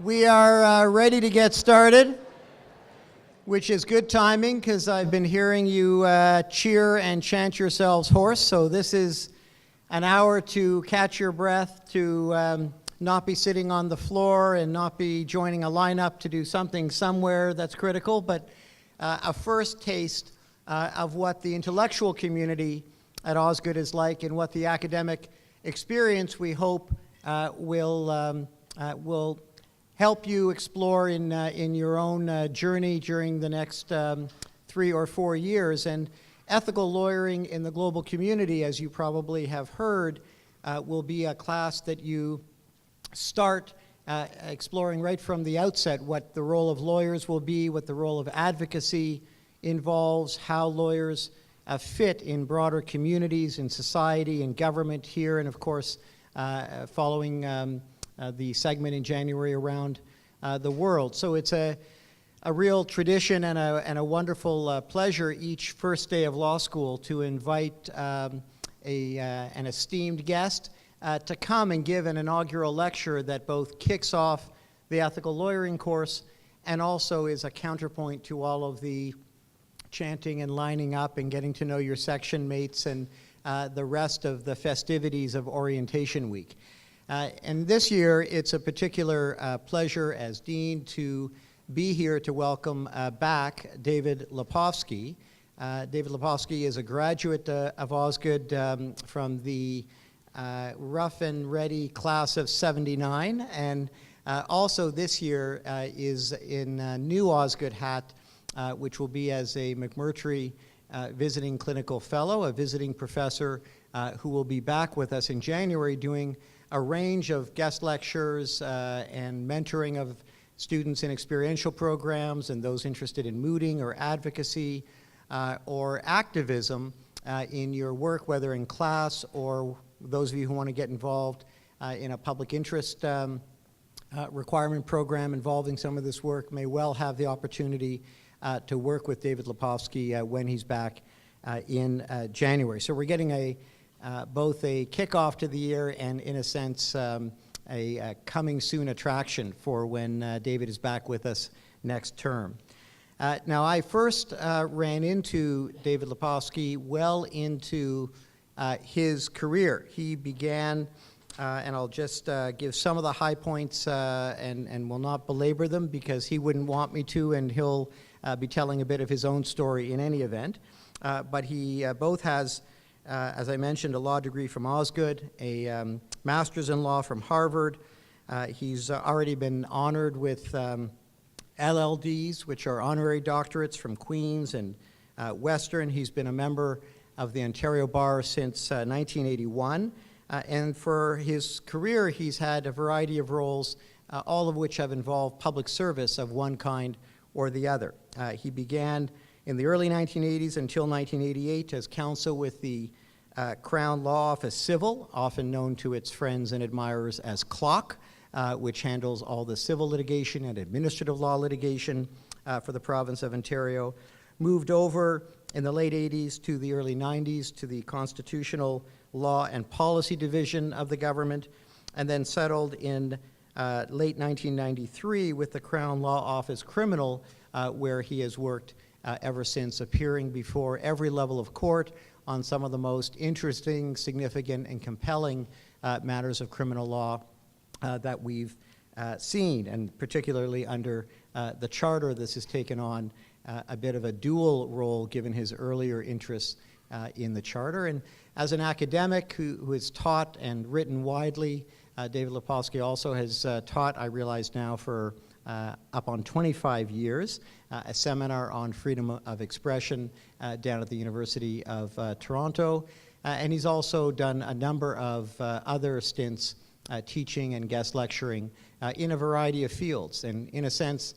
We are ready to get started, which is good timing because I've been hearing you cheer and chant yourselves hoarse. So this is an hour to catch your breath, to not be sitting on the floor and not be joining a lineup to do something somewhere that's critical, but a first taste of what the intellectual community at Osgoode is like and what the academic experience, we hope, will help you explore in your own journey during the next 3 or 4 years. And ethical lawyering in the global community, as you probably have heard, will be a class that you start exploring right from the outset what the role of lawyers will be, what the role of advocacy involves, how lawyers fit in broader communities, in society, in government here, and of course, following the segment in January around the world. So it's a real tradition and a wonderful pleasure each first day of law school to invite an esteemed guest to come and give an inaugural lecture that both kicks off the ethical lawyering course and also is a counterpoint to all of the chanting and lining up and getting to know your section mates and the rest of the festivities of Orientation Week. And this year, it's a particular pleasure as Dean to be here to welcome back David Lepofsky. David Lepofsky is a graduate of Osgoode from the rough and ready class of '79, and also this year is in new Osgoode hat, which will be as a McMurtry visiting clinical fellow, a visiting professor who will be back with us in January doing a range of guest lectures and mentoring of students in experiential programs and those interested in mooting or advocacy or activism in your work, whether in class or those of you who want to get involved in a public interest requirement program involving some of this work may well have the opportunity to work with David Lepofsky when he's back in January. So we're getting both a kickoff to the year and, in a sense, a coming soon attraction for when David is back with us next term. Now, I first ran into David Lepofsky well into his career. He began, and I'll just give some of the high points and will not belabor them because he wouldn't want me to, and he'll be telling a bit of his own story in any event. But he both has, as I mentioned, a law degree from Osgoode, a master's in law from Harvard. He's already been honored with LLDs, which are honorary doctorates from Queen's and Western. He's been a member of the Ontario Bar since 1981. And for his career, he's had a variety of roles, all of which have involved public service of one kind or the other. He began in the early 1980s until 1988 as counsel with the Crown Law Office Civil, often known to its friends and admirers as CLOC, which handles all the civil litigation and administrative law litigation for the province of Ontario. Moved over in the late 80s to the early 90s to the Constitutional Law and Policy Division of the government, and then settled in late 1993 with the Crown Law Office Criminal, where he has worked ever since, appearing before every level of court on some of the most interesting, significant, and compelling matters of criminal law that we've seen, and particularly under the Charter. This has taken on a bit of a dual role given his earlier interests in the Charter. And as an academic who has taught and written widely, David Lepofsky also has taught, I realize now, for up on 25 years, a seminar on freedom of expression down at the University of Toronto. And he's also done a number of other stints teaching and guest lecturing in a variety of fields. And in a sense,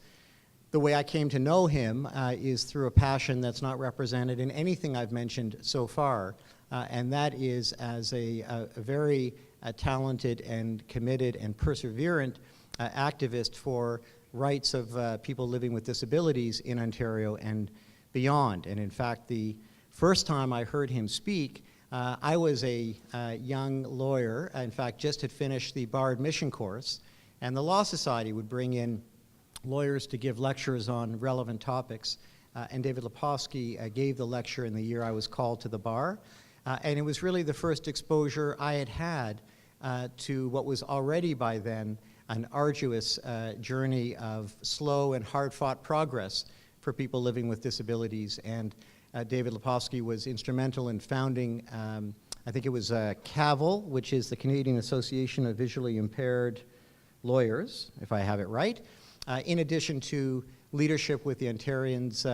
the way I came to know him is through a passion that's not represented in anything I've mentioned so far, and that is as a very talented and committed and perseverant activist for rights of people living with disabilities in Ontario and beyond. And in fact, the first time I heard him speak, I was a young lawyer, in fact just had finished the bar admission course, And the Law Society would bring in lawyers to give lectures on relevant topics. And David Lepofsky gave the lecture in the year I was called to the bar. And it was really the first exposure I had had to what was already by then an arduous journey of slow and hard-fought progress for people living with disabilities. And David Lepofsky was instrumental in founding, I think it was CAVL, which is the Canadian Association of Visually Impaired Lawyers, if I have it right, in addition to leadership with the Ontarians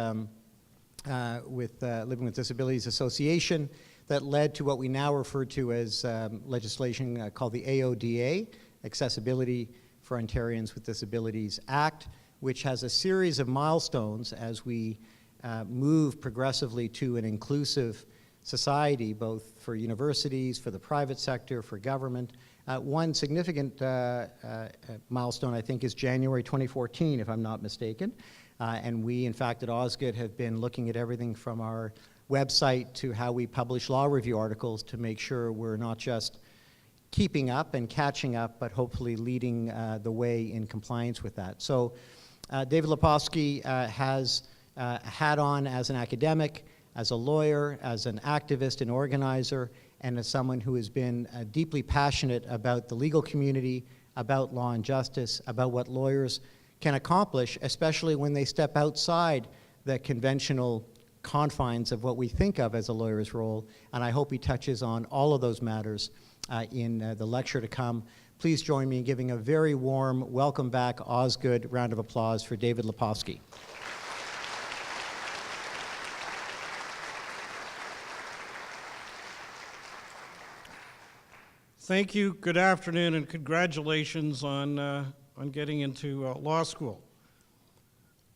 with Living with Disabilities Association that led to what we now refer to as legislation called the AODA, Accessibility for Ontarians with Disabilities Act, which has a series of milestones as we move progressively to an inclusive society, both for universities, for the private sector, for government. One significant milestone, I think, is January 2014, if I'm not mistaken. And we, in fact, at Osgood have been looking at everything from our website to how we publish law review articles to make sure we're not just keeping up and catching up, but hopefully leading the way in compliance with that. So David Lepofsky has had on as an academic, as a lawyer, as an activist and organizer, and as someone who has been deeply passionate about the legal community, about law and justice, about what lawyers can accomplish, especially when they step outside the conventional confines of what we think of as a lawyer's role. And I hope he touches on all of those matters in the lecture to come. Please join me in giving a very warm welcome back, Osgood round of applause for David Lepofsky. Thank you, good afternoon, and congratulations on getting into law school.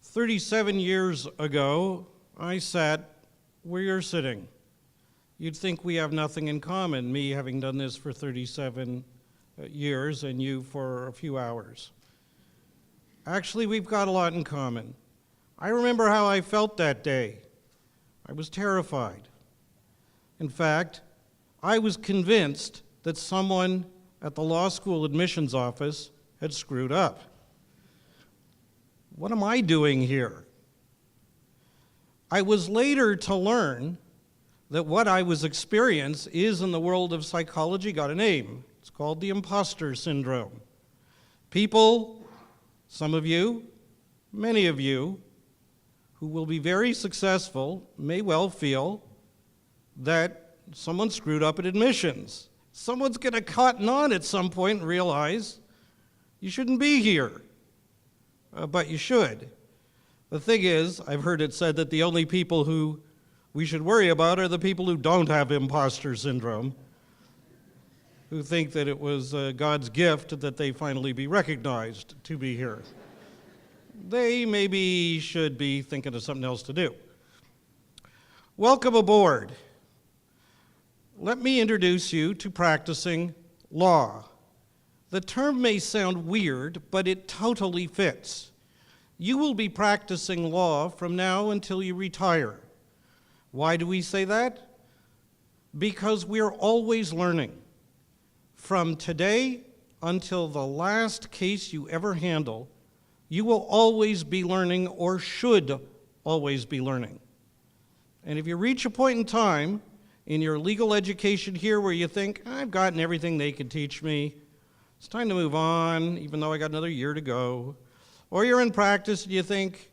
37 years ago, I sat where you're sitting. You'd think we have nothing in common, me having done this for 37 years and you for a few hours. Actually, we've got a lot in common. I remember how I felt that day. I was terrified. In fact, I was convinced that someone at the law school admissions office had screwed up. What am I doing here? I was later to learn that what I was experiencing is, in the world of psychology, got a name. It's called the Imposter Syndrome. People, some of you, many of you, who will be very successful may well feel that someone screwed up at admissions. Someone's going to cotton on at some point and realize you shouldn't be here, but you should. The thing is, I've heard it said that the only people who we should worry about are the people who don't have imposter syndrome, who think that it was God's gift that they finally be recognized to be here. They maybe should be thinking of something else to do. Welcome aboard. Let me introduce you to practicing law. The term may sound weird, but it totally fits. You will be practicing law from now until you retire. Why do we say that? Because we're always learning. From today until the last case you ever handle, you will always be learning, or should always be learning. And if you reach a point in time in your legal education here where you think, I've gotten everything they could teach me, it's time to move on, even though I got another year to go. Or you're in practice and you think,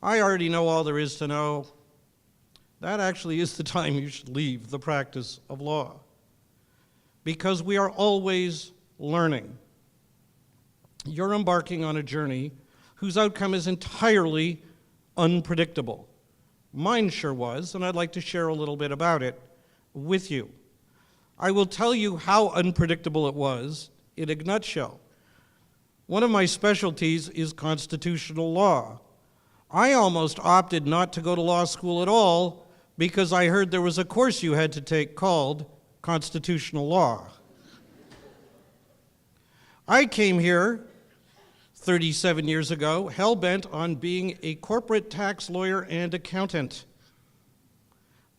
I already know all there is to know. That actually is the time you should leave the practice of law. Because we are always learning. You're embarking on a journey whose outcome is entirely unpredictable. Mine sure was, and I'd like to share a little bit about it with you. I will tell you how unpredictable it was in a nutshell. One of my specialties is constitutional law. I almost opted not to go to law school at all because I heard there was a course you had to take called constitutional law. I came here 37 years ago, hell-bent on being a corporate tax lawyer and accountant.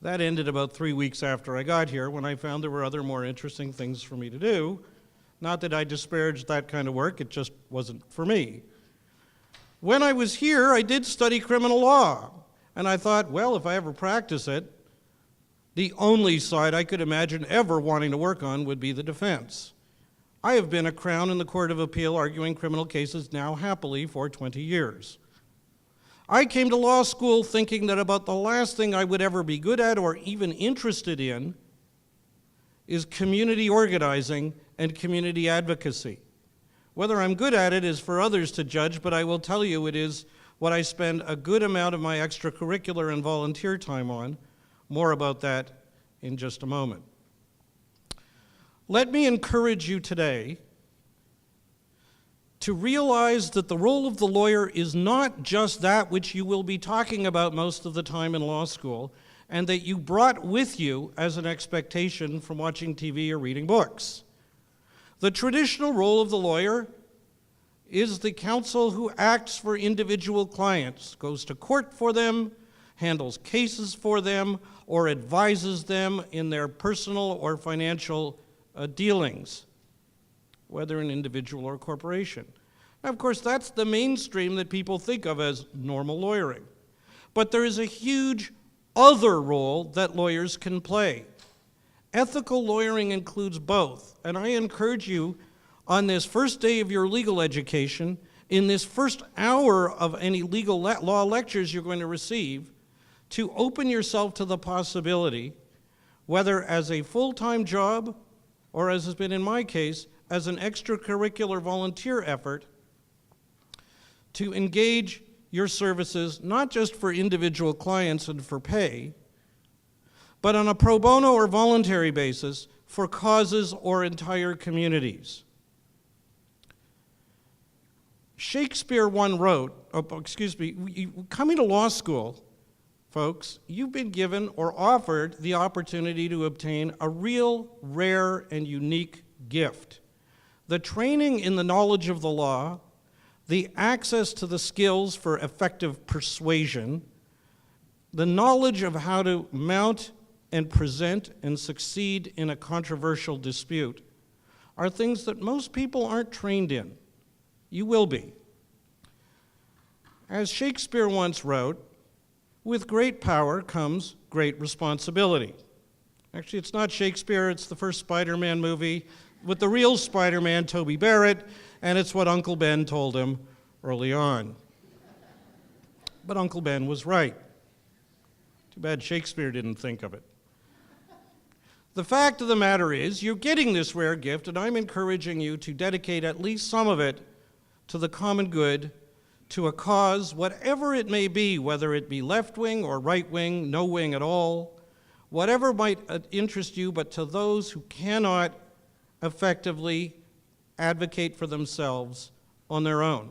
That ended about 3 weeks after I got here, when I found there were other more interesting things for me to do, Not that I disparaged that kind of work, it just wasn't for me. When I was here, I did study criminal law, and I thought, well, if I ever practice it, the only side I could imagine ever wanting to work on would be the defense. I have been a Crown in the Court of Appeal arguing criminal cases now happily for 20 years. I came to law school thinking that about the last thing I would ever be good at or even interested in is community organizing and community advocacy. Whether I'm good at it is for others to judge, but I will tell you it is what I spend a good amount of my extracurricular and volunteer time on. More about that in just a moment. Let me encourage you today to realize that the role of the lawyer is not just that which you will be talking about most of the time in law school, and that you brought with you as an expectation from watching TV or reading books. The traditional role of the lawyer is the counsel who acts for individual clients, goes to court for them, handles cases for them, or advises them in their personal or financial dealings, whether an individual or corporation. Now, of course, that's the mainstream that people think of as normal lawyering. But there is a huge other role that lawyers can play. Ethical lawyering includes both, and I encourage you on this first day of your legal education, in this first hour of any legal law lectures you're going to receive, to open yourself to the possibility, whether as a full-time job or, as has been in my case, as an extracurricular volunteer effort, to engage your services not just for individual clients and for pay, but on a pro bono or voluntary basis for causes or entire communities. Shakespeare once wrote, coming to law school, folks, you've been given or offered the opportunity to obtain a real, rare, and unique gift. The training in the knowledge of the law, the access to the skills for effective persuasion, the knowledge of how to mount and present and succeed in a controversial dispute are things that most people aren't trained in. You will be. As Shakespeare once wrote, with great power comes great responsibility. Actually, it's not Shakespeare, it's the first Spider-Man movie with the real Spider-Man, Tobey Barrett, and it's what Uncle Ben told him early on. But Uncle Ben was right. Too bad Shakespeare didn't think of it. The fact of the matter is, you're getting this rare gift, and I'm encouraging you to dedicate at least some of it to the common good, to a cause, whatever it may be, whether it be left-wing or right-wing, no wing at all, whatever might interest you, but to those who cannot effectively advocate for themselves on their own.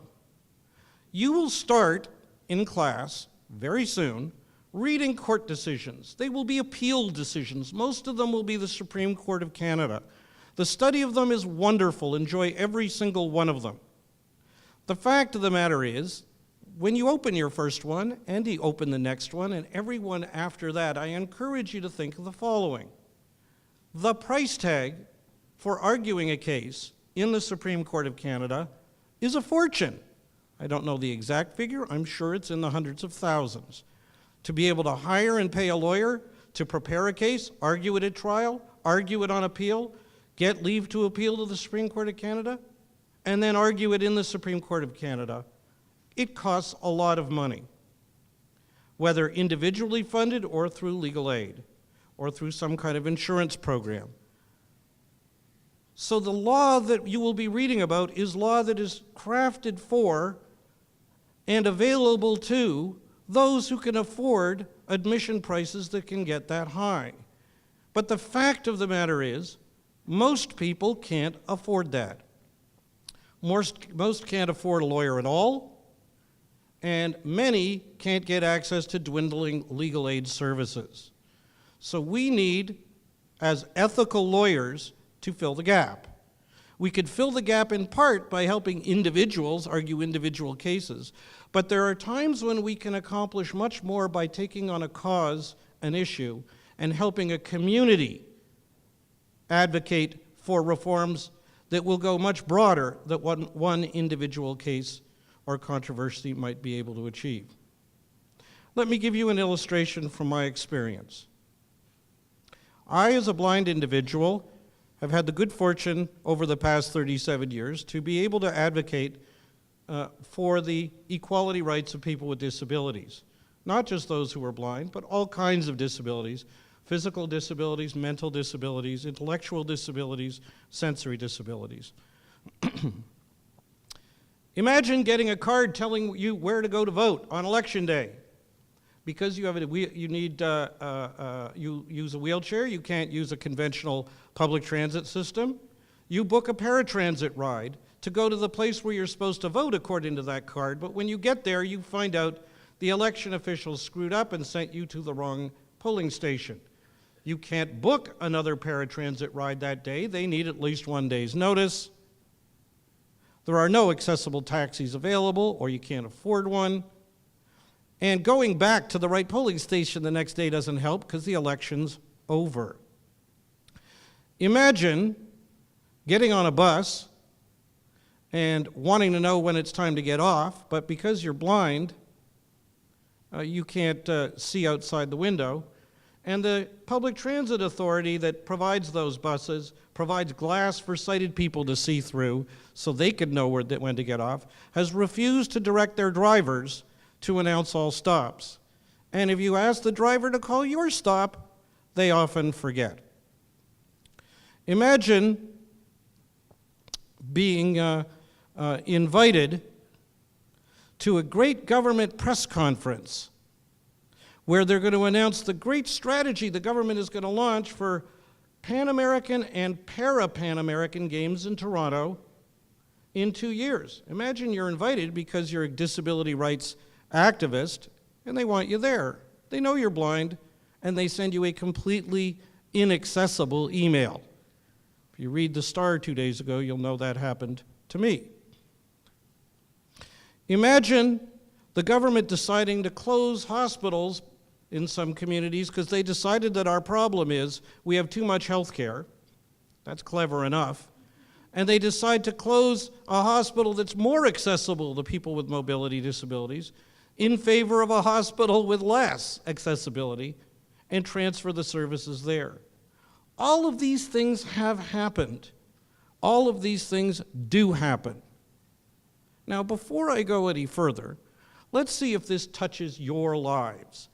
You will start in class very soon reading court decisions. They will be appeal decisions. Most of them will be the Supreme Court of Canada. The study of them is wonderful. Enjoy every single one of them. The fact of the matter is, when you open your first one, and you open the next one, and every one after that, I encourage you to think of the following. The price tag for arguing a case in the Supreme Court of Canada is a fortune. I don't know the exact figure. I'm sure it's in the hundreds of thousands. To be able to hire and pay a lawyer to prepare a case, argue it at trial, argue it on appeal, get leave to appeal to the Supreme Court of Canada, and then argue it in the Supreme Court of Canada, it costs a lot of money, whether individually funded or through legal aid or through some kind of insurance program. So the law that you will be reading about is law that is crafted for and available to those who can afford admission prices that can get that high. But the fact of the matter is, most people can't afford that. Most can't afford a lawyer at all, and many can't get access to dwindling legal aid services. So we need, as ethical lawyers, to fill the gap. We could fill the gap in part by helping individuals argue individual cases, but there are times when we can accomplish much more by taking on a cause, an issue, and helping a community advocate for reforms that will go much broader than one individual case or controversy might be able to achieve. Let me give you an illustration from my experience. I, as a blind individual, have had the good fortune over the past 37 years to be able to advocate for the equality rights of people with disabilities. Not just those who are blind, but all kinds of disabilities: physical disabilities, mental disabilities, intellectual disabilities, sensory disabilities. Imagine getting a card telling you where to go to vote on election day. Because you use a wheelchair, you can't use a conventional public transit system. You book a paratransit ride to go to the place where you're supposed to vote according to that card, but when you get there, you find out the election officials screwed up and sent you to the wrong polling station. You can't book another paratransit ride that day. They need at least 1 day's notice. There are no accessible taxis available, or you can't afford one. And going back to the right polling station the next day doesn't help because the election's over. Imagine getting on a bus and wanting to know when it's time to get off, but because you're blind, you can't see outside the window. And the public transit authority that provides those buses provides glass for sighted people to see through so they could know when to get off, has refused to direct their drivers to announce all stops. And if you ask the driver to call your stop, they often forget. Imagine being invited to a great government press conference where they're going to announce the great strategy the government is going to launch for Pan American and Para-Pan American Games in Toronto in 2 years. Imagine you're invited because you're a disability rights activist, and they want you there. They know you're blind, and they send you a completely inaccessible email. If you read The Star 2 days ago, you'll know that happened to me. Imagine the government deciding to close hospitals in some communities because they decided that our problem is we have too much health care. That's clever enough. And they decide to close a hospital that's more accessible to people with mobility disabilities in favor of a hospital with less accessibility and transfer the services there. All of these things have happened. All of these things do happen. Now, before I go any further, let's see if this touches your lives.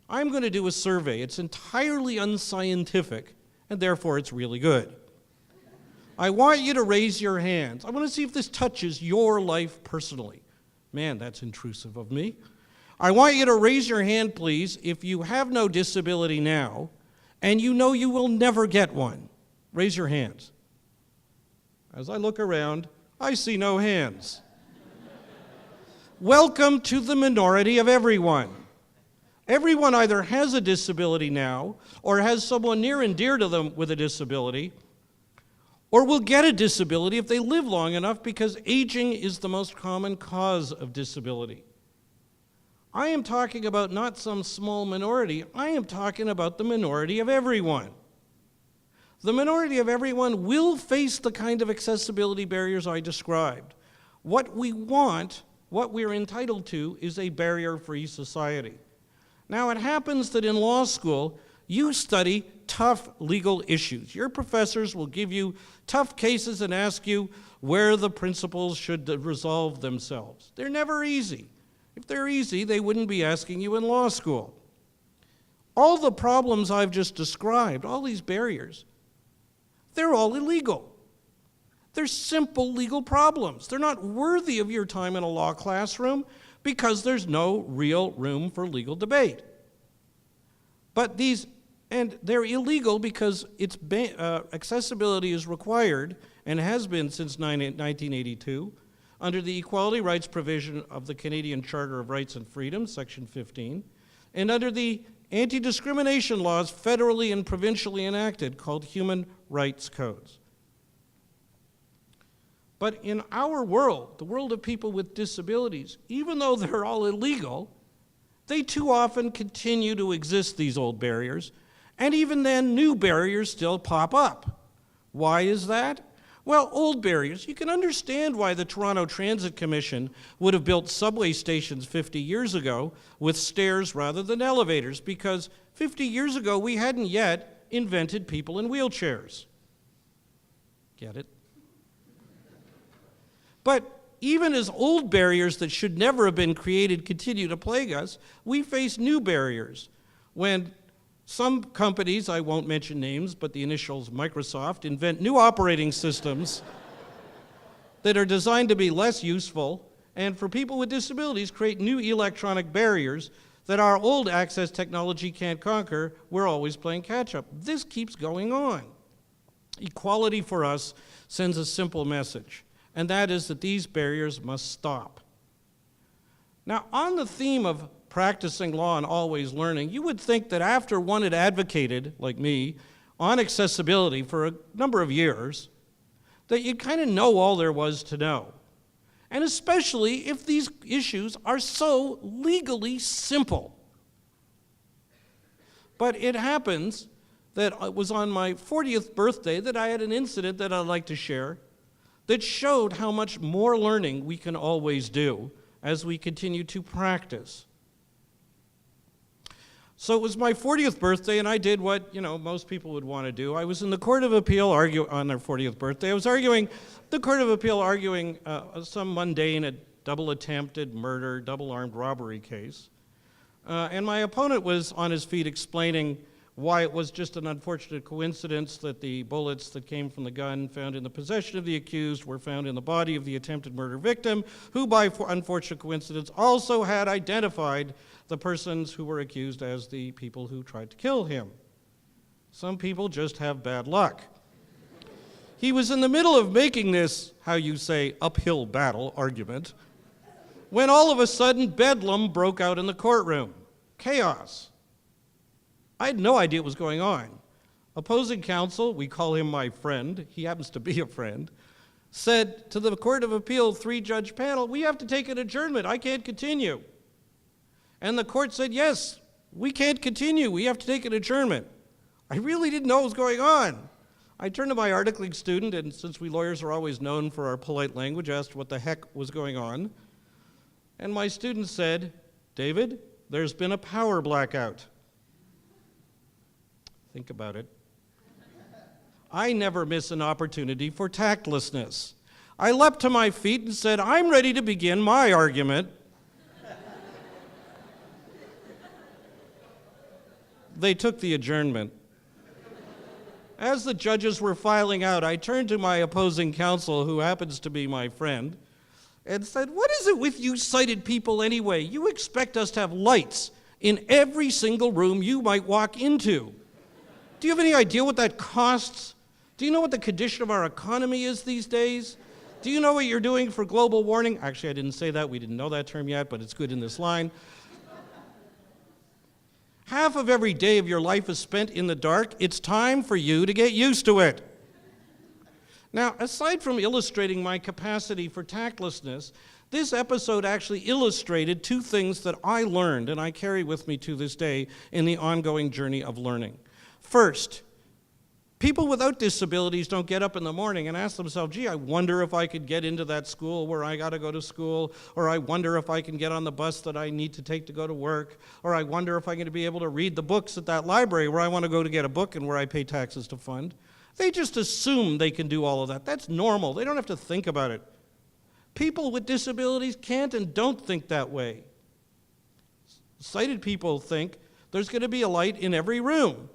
I'm going to do a survey. It's entirely unscientific, and therefore it's really good. I want you to raise your hands. I want to see if this touches your life personally. Man, that's intrusive of me. I want you to raise your hand, please, if you have no disability now, and you know you will never get one. Raise your hands. As I look around, I see no hands. Welcome to the minority of everyone. Everyone either has a disability now, or has someone near and dear to them with a disability, or will get a disability if they live long enough, because aging is the most common cause of disability. I am talking about not some small minority. I am talking about the minority of everyone. The minority of everyone will face the kind of accessibility barriers I described. What we want, what we're entitled to, is a barrier-free society. Now, it happens that in law school, you study tough legal issues. Your professors will give you tough cases and ask you where the principles should resolve themselves. They're never easy. If they're easy, they wouldn't be asking you in law school. All the problems I've just described, all these barriers, they're all illegal. They're simple legal problems. They're not worthy of your time in a law classroom because there's no real room for legal debate. But and they're illegal because accessibility is required, and has been since 1982, under the equality rights provision of the Canadian Charter of Rights and Freedoms, Section 15, and under the anti-discrimination laws federally and provincially enacted called human rights codes. But in our world, the world of people with disabilities, even though they're all illegal, they too often continue to exist, these old barriers, and even then new barriers still pop up. Why is that? Well, old barriers. You can understand why the Toronto Transit Commission would have built subway stations 50 years ago with stairs rather than elevators, because 50 years ago we hadn't yet invented people in wheelchairs. Get it? But even as old barriers that should never have been created continue to plague us, we face new barriers. When some companies, I won't mention names, but the initials Microsoft, invent new operating systems that are designed to be less useful, and for people with disabilities create new electronic barriers that our old access technology can't conquer, we're always playing catch-up. This keeps going on. Equality for us sends a simple message, and that is that these barriers must stop. Now, on the theme of practicing law and always learning, you would think that after one had advocated, like me, on accessibility for a number of years, that you'd kind of know all there was to know. And especially if these issues are so legally simple. But it happens that it was on my 40th birthday that I had an incident that I'd like to share that showed how much more learning we can always do as we continue to practice. So it was my 40th birthday, and I did what, most people would want to do. I was in the Court of Appeal on their 40th birthday. I was arguing some mundane double attempted murder, double armed robbery case. And my opponent was on his feet explaining why it was just an unfortunate coincidence that the bullets that came from the gun found in the possession of the accused were found in the body of the attempted murder victim, who by unfortunate coincidence also had identified the persons who were accused as the people who tried to kill him. Some people just have bad luck. He was in the middle of making this, how you say, uphill battle argument, when all of a sudden bedlam broke out in the courtroom. Chaos. I had no idea what was going on. Opposing counsel, we call him my friend, he happens to be a friend, said to the Court of Appeal 3-judge panel, "We have to take an adjournment, I can't continue." And the court said, "Yes, we can't continue, we have to take an adjournment." I really didn't know what was going on. I turned to my articling student, and since we lawyers are always known for our polite language, asked what the heck was going on. And my student said, "David, there's been a power blackout." Think about it. I never miss an opportunity for tactlessness. I leapt to my feet and said, "I'm ready to begin my argument." They took the adjournment. As the judges were filing out, I turned to my opposing counsel, who happens to be my friend, and said, "What is it with you sighted people anyway? You expect us to have lights in every single room you might walk into. Do you have any idea what that costs? Do you know what the condition of our economy is these days? Do you know what you're doing for global warming?" Actually, I didn't say that. We didn't know that term yet, but it's good in this line. "Half of every day of your life is spent in the dark. It's time for you to get used to it." Now, aside from illustrating my capacity for tactlessness, this episode actually illustrated two things that I learned and I carry with me to this day in the ongoing journey of learning. First, people without disabilities don't get up in the morning and ask themselves, "Gee, I wonder if I could get into that school where I got to go to school," or "I wonder if I can get on the bus that I need to take to go to work," or "I wonder if I'm going to be able to read the books at that library where I want to go to get a book and where I pay taxes to fund." They just assume they can do all of that. That's normal. They don't have to think about it. People with disabilities can't and don't think that way. Sighted people think there's going to be a light in every room.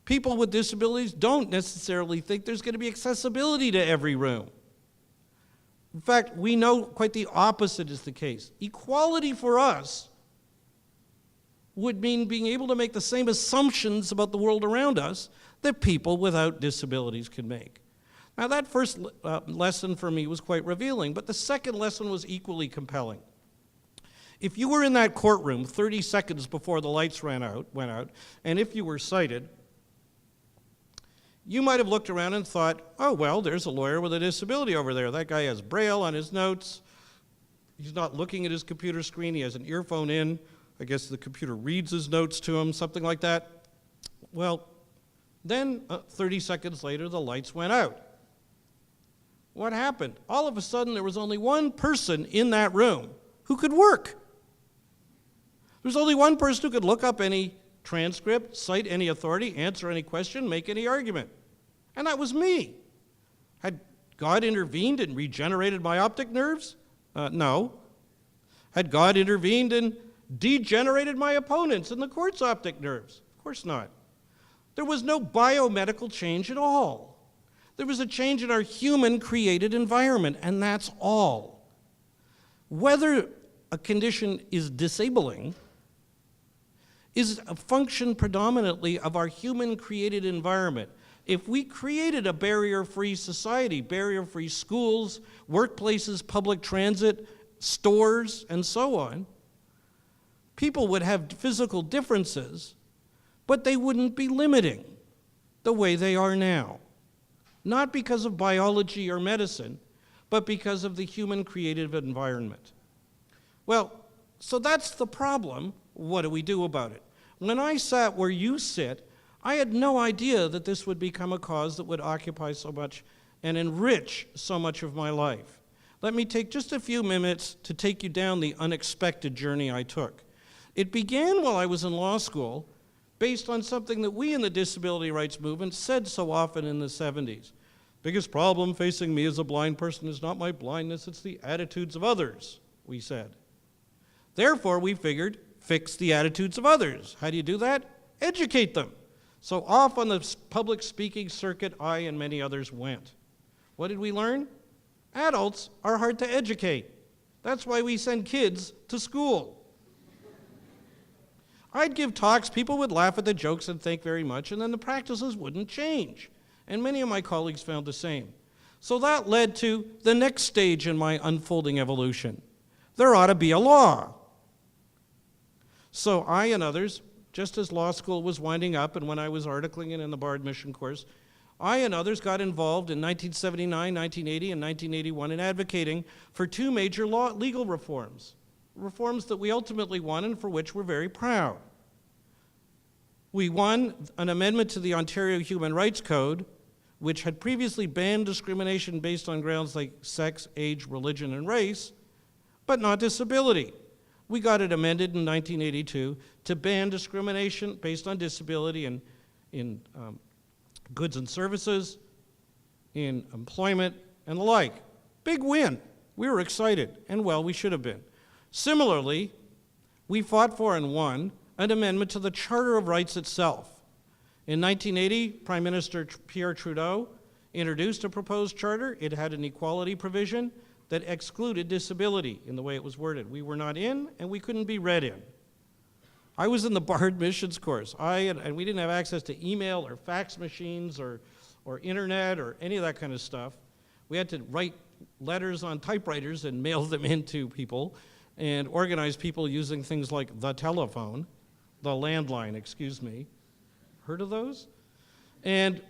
People with disabilities don't necessarily think there's going to be accessibility to every room. In fact, we know quite the opposite is the case. Equality for us would mean being able to make the same assumptions about the world around us that people without disabilities can make. Now, that first lesson for me was quite revealing, but the second lesson was equally compelling. If you were in that courtroom 30 seconds before the lights went out, and if you were sighted, you might have looked around and thought, "Oh, well, there's a lawyer with a disability over there. That guy has Braille on his notes. He's not looking at his computer screen. He has an earphone in. I guess the computer reads his notes to him," something like that. Well, then 30 seconds later, the lights went out. What happened? All of a sudden, there was only one person in that room who could work. There was only one person who could look up any transcript, cite any authority, answer any question, make any argument. And that was me. Had God intervened and regenerated my optic nerves? No. Had God intervened and degenerated my opponents in the court's optic nerves? Of course not. There was no biomedical change at all. There was a change in our human-created environment, and that's all. Whether a condition is disabling is a function predominantly of our human-created environment. If we created a barrier-free society, barrier-free schools, workplaces, public transit, stores, and so on, people would have physical differences, but they wouldn't be limiting the way they are now. Not because of biology or medicine, but because of the human creative environment. Well, so that's the problem. What do we do about it? When I sat where you sit, I had no idea that this would become a cause that would occupy so much and enrich so much of my life. Let me take just a few minutes to take you down the unexpected journey I took. It began while I was in law school, based on something that we in the disability rights movement said so often in the 70s. Biggest problem facing me as a blind person is not my blindness, it's the attitudes of others, we said. Therefore, we figured, fix the attitudes of others. How do you do that? Educate them. So off on the public speaking circuit, I and many others went. What did we learn? Adults are hard to educate. That's why we send kids to school. I'd give talks, people would laugh at the jokes and think very much, and then the practices wouldn't change. And many of my colleagues found the same. So that led to the next stage in my unfolding evolution. There ought to be a law. So I and others, just as law school was winding up and when I was articling it in the bar admission course, I and others got involved in 1979, 1980, and 1981 in advocating for two major legal reforms that we ultimately won and for which we're very proud. We won an amendment to the Ontario Human Rights Code, which had previously banned discrimination based on grounds like sex, age, religion, and race, but not disability. We got it amended in 1982 to ban discrimination based on disability in goods and services, in employment, and the like. Big win. We were excited, and well, we should have been. Similarly, we fought for and won an amendment to the Charter of Rights itself. In 1980, Prime Minister Pierre Trudeau introduced a proposed charter. It had an equality provision that excluded disability in the way it was worded. We were not in, and we couldn't be read in. I was in the bar admissions course, and we didn't have access to email or fax machines or internet or any of that kind of stuff. We had to write letters on typewriters and mail them in to people and organize people using things like the telephone, the landline, excuse me. Heard of those? And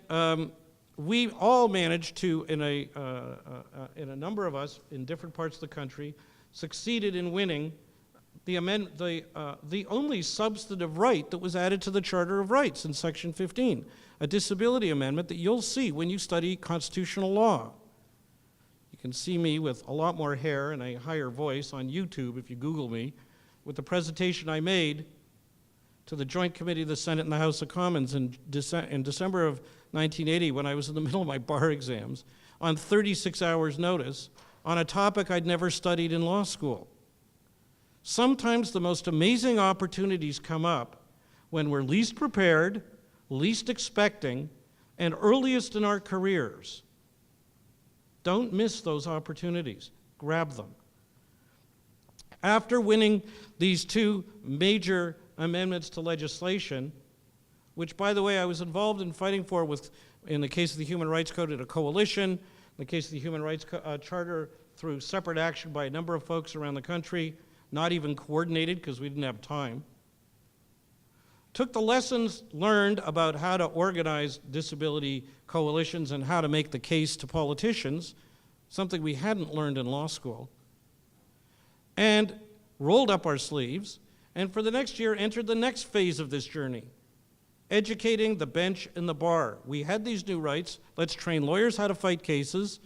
we all managed to, in a number of us in different parts of the country, succeeded in winning the only substantive right that was added to the Charter of Rights in Section 15, a disability amendment that you'll see when you study constitutional law. You can see me with a lot more hair and a higher voice on YouTube if you Google me, with the presentation I made to the Joint Committee of the Senate and the House of Commons in December of 1980 when I was in the middle of my bar exams on 36 hours notice on a topic I'd never studied in law school. Sometimes the most amazing opportunities come up when we're least prepared, least expecting, and earliest in our careers. Don't miss those opportunities. Grab them. After winning these two major amendments to legislation, which, by the way, I was involved in fighting for in the case of the Human Rights Code at a coalition, in the case of the Human Rights Charter through separate action by a number of folks around the country, not even coordinated because we didn't have time. Took the lessons learned about how to organize disability coalitions and how to make the case to politicians, something we hadn't learned in law school, and rolled up our sleeves, and for the next year entered the next phase of this journey, educating the bench and the bar. We had these new rights. Let's train lawyers how to fight cases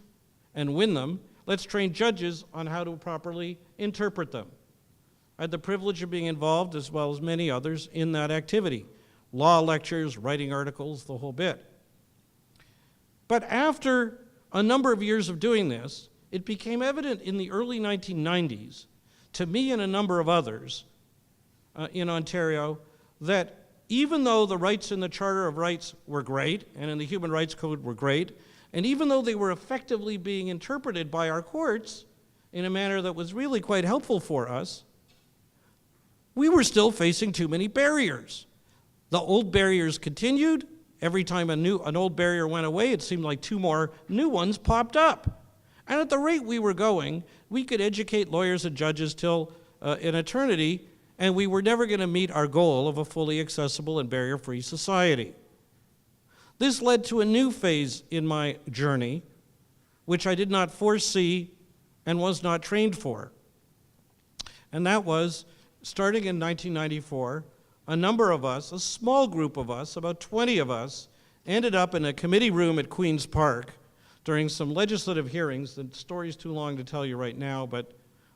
and win them, let's train judges on how to properly interpret them. I had the privilege of being involved, as well as many others, in that activity. Law lectures, writing articles, the whole bit. But after a number of years of doing this, it became evident in the early 1990s, to me and a number of others in Ontario, that even though the rights in the Charter of Rights were great, and in the Human Rights Code were great, and even though they were effectively being interpreted by our courts in a manner that was really quite helpful for us, we were still facing too many barriers. The old barriers continued. Every time an old barrier went away, it seemed like two more new ones popped up. And at the rate we were going, we could educate lawyers and judges till an eternity, and we were never going to meet our goal of a fully accessible and barrier-free society. This led to a new phase in my journey, which I did not foresee and was not trained for. And that was, starting in 1994, a number of us, a small group of us, about 20 of us, ended up in a committee room at Queen's Park during some legislative hearings. The story's too long to tell you right now, but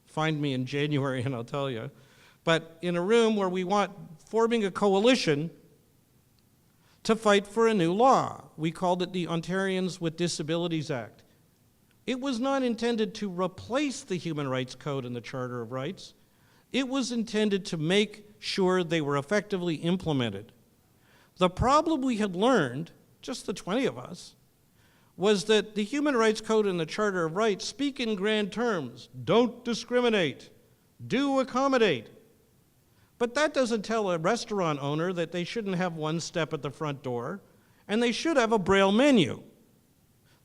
find me in January and I'll tell you. But in a room where we forming a coalition to fight for a new law. We called it the Ontarians with Disabilities Act. It was not intended to replace the Human Rights Code and the Charter of Rights. It was intended to make sure they were effectively implemented. The problem we had learned, just the 20 of us, was that the Human Rights Code and the Charter of Rights speak in grand terms. Don't discriminate. Do accommodate. But that doesn't tell a restaurant owner that they shouldn't have one step at the front door, and they should have a Braille menu.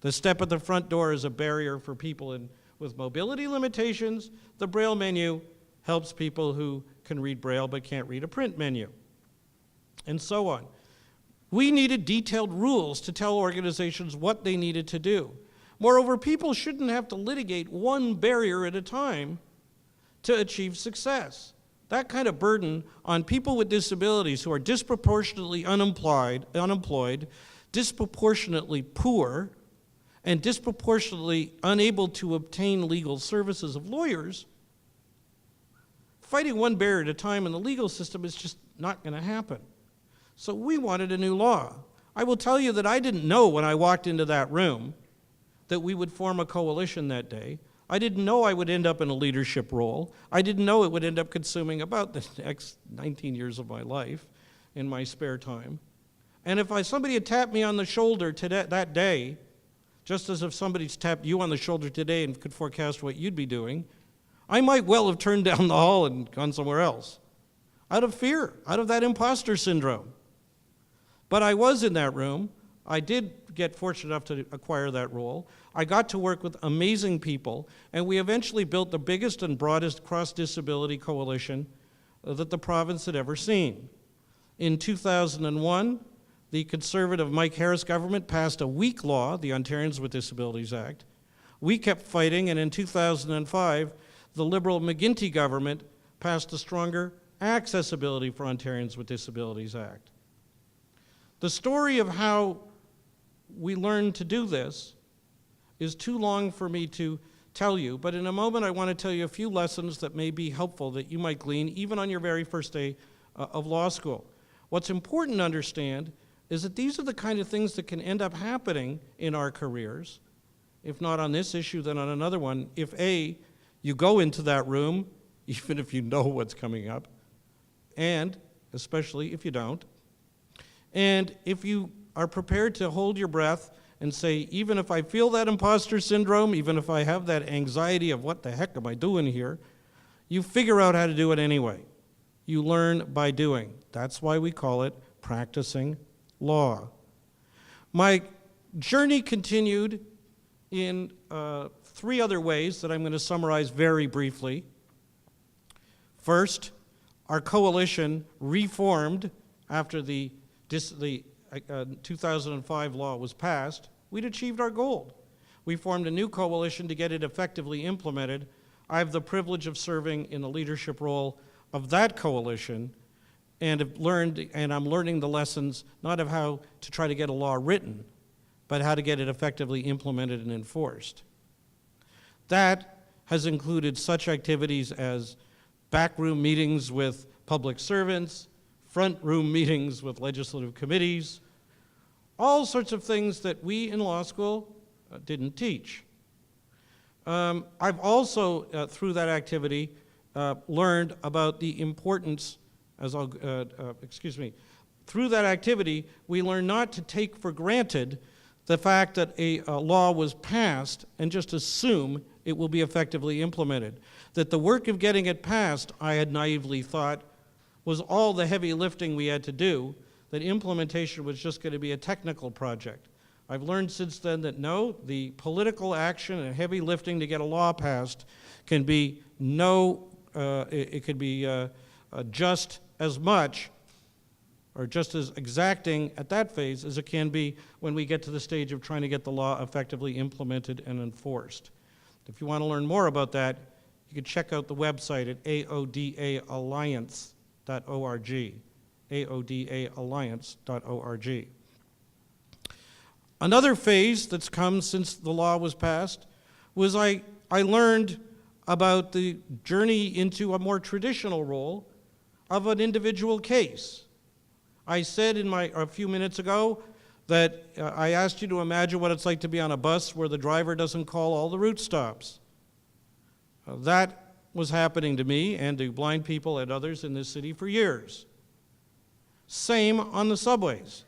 The step at the front door is a barrier for people with mobility limitations. The Braille menu helps people who can read Braille but can't read a print menu, and so on. We needed detailed rules to tell organizations what they needed to do. Moreover, people shouldn't have to litigate one barrier at a time to achieve success. That kind of burden on people with disabilities who are disproportionately unemployed, disproportionately poor, and disproportionately unable to obtain legal services of lawyers, fighting one barrier at a time in the legal system is just not going to happen. So we wanted a new law. I will tell you that I didn't know when I walked into that room that we would form a coalition that day. I didn't know I would end up in a leadership role. I didn't know it would end up consuming about the next 19 years of my life in my spare time. And if somebody had tapped me on the shoulder that day, just as if somebody's tapped you on the shoulder today and could forecast what you'd be doing, I might well have turned down the hall and gone somewhere else, out of fear, out of that imposter syndrome. But I was in that room. I did get fortunate enough to acquire that role. I got to work with amazing people, and we eventually built the biggest and broadest cross-disability coalition that the province had ever seen. In 2001, the conservative Mike Harris government passed a weak law, the Ontarians with Disabilities Act. We kept fighting, and in 2005, the Liberal McGuinty government passed a stronger Accessibility for Ontarians with Disabilities Act. The story of how we learned to do this is too long for me to tell you, but in a moment I want to tell you a few lessons that may be helpful that you might glean even on your very first day of law school. What's important to understand is that these are the kind of things that can end up happening in our careers, if not on this issue, then on another one, if A, you go into that room, even if you know what's coming up, and especially if you don't, and if you are prepared to hold your breath and say, even if I feel that imposter syndrome, even if I have that anxiety of what the heck am I doing here, you figure out how to do it anyway. You learn by doing. That's why we call it practicing law. My journey continued in three other ways that I'm going to summarize very briefly. First, our coalition reformed after the 2005 law was passed. We'd achieved our goal. We formed a new coalition to get it effectively implemented. I have the privilege of serving in the leadership role of that coalition, and I'm learning the lessons not of how to try to get a law written, but how to get it effectively implemented and enforced. That has included such activities as backroom meetings with public servants, front room meetings with legislative committees, all sorts of things that we in law school didn't teach. I've also, through that activity, learned about the importance, through that activity, we learned not to take for granted the fact that a law was passed and just assume it will be effectively implemented. That the work of getting it passed, I had naively thought, was all the heavy lifting we had to do, that implementation was just going to be a technical project. I've learned since then that no, the political action and heavy lifting to get a law passed can be it could be just as much or just as exacting at that phase as it can be when we get to the stage of trying to get the law effectively implemented and enforced. If you want to learn more about that, you can check out the website at aodaalliance.org, aodaalliance.org. Another phase that's come since the law was passed was I learned about the journey into a more traditional role of an individual case. I said a few minutes ago that I asked you to imagine what it's like to be on a bus where the driver doesn't call all the route stops. That was happening to me and to blind people and others in this city for years. Same on the subways.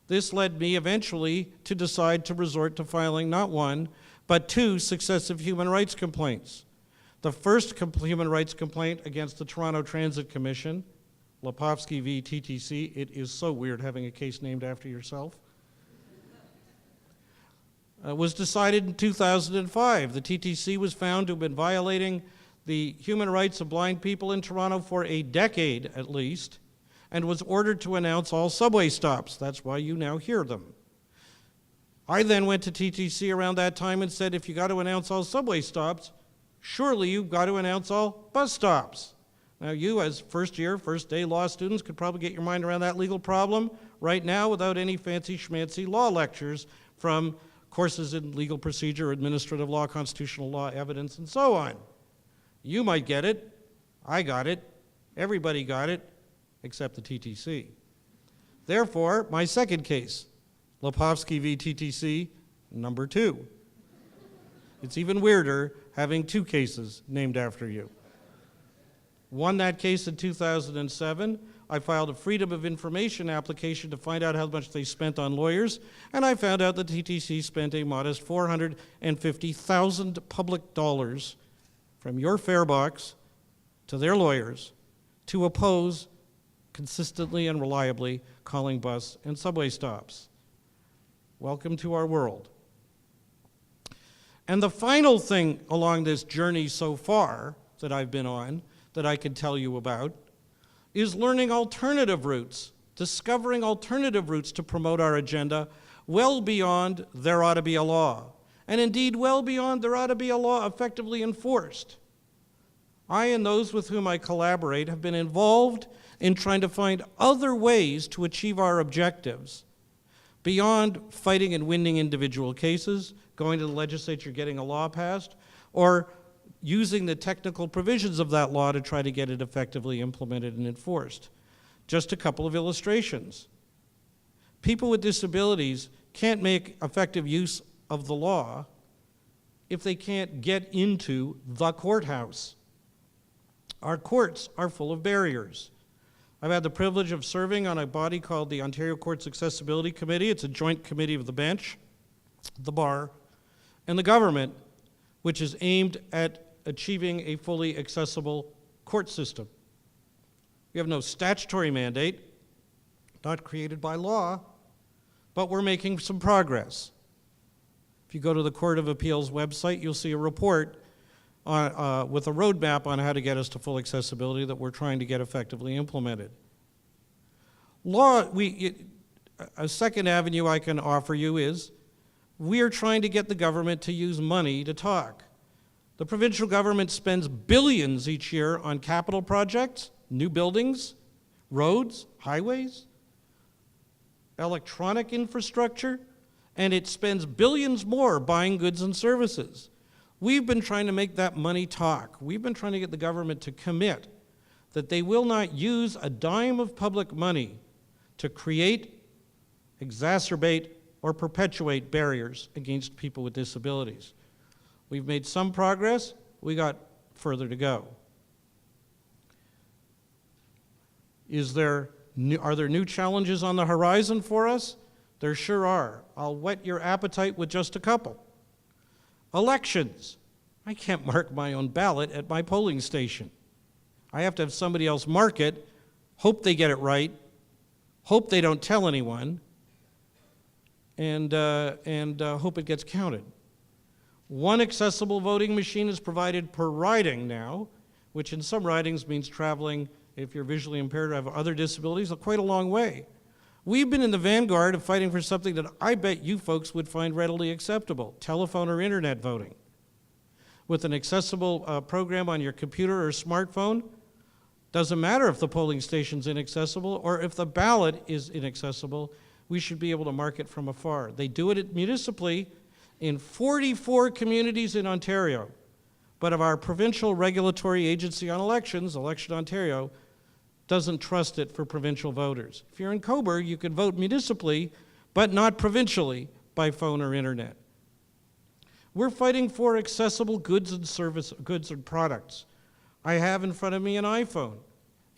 This led me eventually to decide to resort to filing not one, but two successive human rights complaints. The first human rights complaint against the Toronto Transit Commission, Lepofsky v. TTC. It is so weird having a case named after yourself. Was decided in 2005. The TTC was found to have been violating the human rights of blind people in Toronto for a decade at least, and was ordered to announce all subway stops. That's why you now hear them. I then went to TTC around that time and said, if you got to announce all subway stops, surely you've got to announce all bus stops. Now you as first day law students could probably get your mind around that legal problem right now without any fancy schmancy law lectures from courses in legal procedure, administrative law, constitutional law, evidence, and so on. You might get it, I got it, everybody got it, except the TTC. Therefore, my second case, Lepofsky v. TTC, number 2. It's even weirder having two cases named after you. Won that case in 2007. I filed a Freedom of Information application to find out how much they spent on lawyers, and I found out that TTC spent a modest $450,000 public dollars from your fare box to their lawyers to oppose consistently and reliably calling bus and subway stops. Welcome to our world. And the final thing along this journey so far that I've been on that I can tell you about is learning alternative routes, discovering alternative routes to promote our agenda well beyond there ought to be a law, and indeed well beyond there ought to be a law effectively enforced. I and those with whom I collaborate have been involved in trying to find other ways to achieve our objectives beyond fighting and winning individual cases, going to the legislature, getting a law passed, or using the technical provisions of that law to try to get it effectively implemented and enforced. Just a couple of illustrations. People with disabilities can't make effective use of the law if they can't get into the courthouse. Our courts are full of barriers. I've had the privilege of serving on a body called the Ontario Courts Accessibility Committee. It's a joint committee of the bench, the bar, and the government, which is aimed at achieving a fully accessible court system. We have no statutory mandate, not created by law, but we're making some progress. If you go to the Court of Appeals website, you'll see a report with a roadmap on how to get us to full accessibility that we're trying to get effectively implemented. A second avenue I can offer you is we are trying to get the government to use money to talk. The provincial government spends billions each year on capital projects, new buildings, roads, highways, electronic infrastructure, and it spends billions more buying goods and services. We've been trying to make that money talk. We've been trying to get the government to commit that they will not use a dime of public money to create, exacerbate, or perpetuate barriers against people with disabilities. We've made some progress. We got further to go. Are there new challenges on the horizon for us? There sure are. I'll whet your appetite with just a couple. Elections. I can't mark my own ballot at my polling station. I have to have somebody else mark it, hope they get it right, hope they don't tell anyone, and hope it gets counted. One accessible voting machine is provided per riding now, which in some ridings means traveling, if you're visually impaired or have other disabilities, quite a long way. We've been in the vanguard of fighting for something that I bet you folks would find readily acceptable: telephone or internet voting. With an accessible program on your computer or smartphone, doesn't matter if the polling station's inaccessible or if the ballot is inaccessible, we should be able to mark it from afar. They do it municipally in 44 communities in Ontario, but of our provincial regulatory agency on elections, Election Ontario, doesn't trust it for provincial voters. If you're in Cobourg, you can vote municipally, but not provincially by phone or internet. We're fighting for accessible goods and products. I have in front of me an iPhone.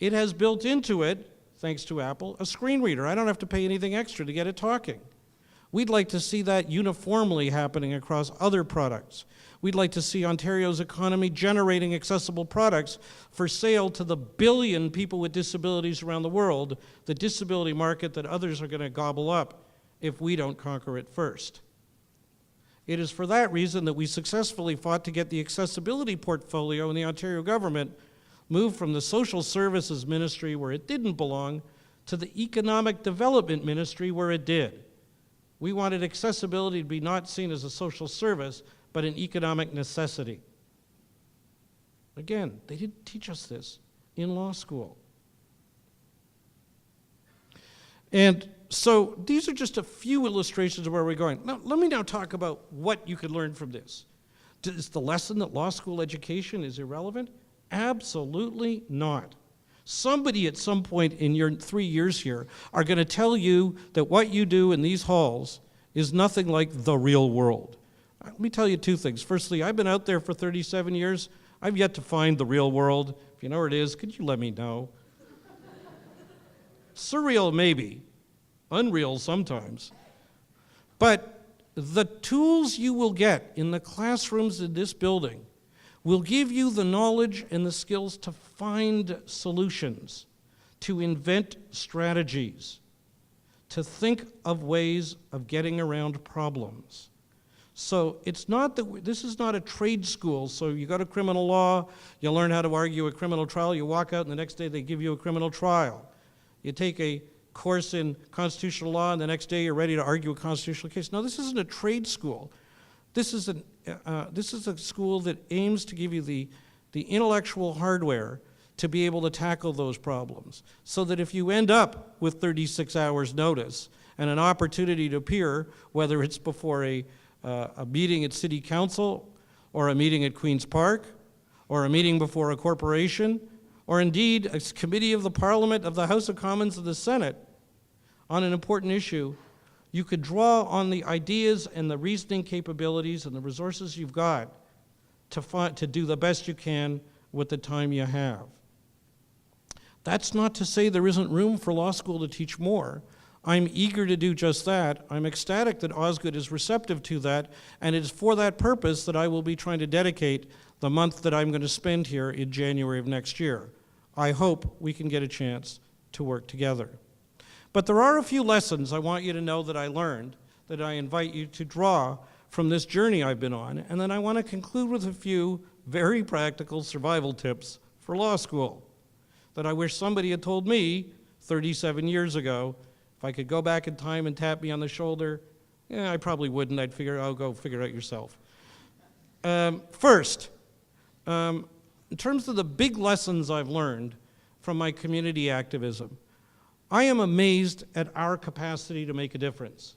It has built into it, thanks to Apple, a screen reader. I don't have to pay anything extra to get it talking. We'd like to see that uniformly happening across other products. We'd like to see Ontario's economy generating accessible products for sale to the billion people with disabilities around the world, the disability market that others are going to gobble up if we don't conquer it first. It is for that reason that we successfully fought to get the accessibility portfolio in the Ontario government moved from the Social Services Ministry, where it didn't belong, to the Economic Development Ministry, where it did. We wanted accessibility to be not seen as a social service, but an economic necessity. Again, they didn't teach us this in law school. And so these are just a few illustrations of where we're going. Now, let me now talk about what you could learn from this. Is the lesson that law school education is irrelevant? Absolutely not. Somebody at some point in your 3 years here are going to tell you that what you do in these halls is nothing like the real world. Let me tell you two things. Firstly, I've been out there for 37 years. I've yet to find the real world. If you know where it is, could you let me know? Surreal, maybe. Unreal sometimes. But the tools you will get in the classrooms in this building will give you the knowledge and the skills to find solutions, to invent strategies, to think of ways of getting around problems. So it's not that this is not a trade school. So you go to criminal law, you learn how to argue a criminal trial, you walk out and the next day they give you a criminal trial. You take a course in constitutional law and the next day you're ready to argue a constitutional case. No, this isn't a trade school. This is a school that aims to give you the intellectual hardware to be able to tackle those problems, so that if you end up with 36 hours notice and an opportunity to appear, whether it's before a meeting at City Council, or a meeting at Queen's Park, or a meeting before a corporation, or indeed a committee of the Parliament, of the House of Commons, of the Senate, on an important issue, you could draw on the ideas and the reasoning capabilities and the resources you've got to do the best you can with the time you have. That's not to say there isn't room for law school to teach more. I'm eager to do just that. I'm ecstatic that Osgood is receptive to that, and it is for that purpose that I will be trying to dedicate the month that I'm going to spend here in January of next year. I hope we can get a chance to work together. But there are a few lessons I want you to know that I learned, that I invite you to draw from this journey I've been on, and then I want to conclude with a few very practical survival tips for law school that I wish somebody had told me 37 years ago. If I could go back in time and tap me on the shoulder, I probably wouldn't. I'd figure, oh, go figure it out yourself. First, in terms of the big lessons I've learned from my community activism, I am amazed at our capacity to make a difference.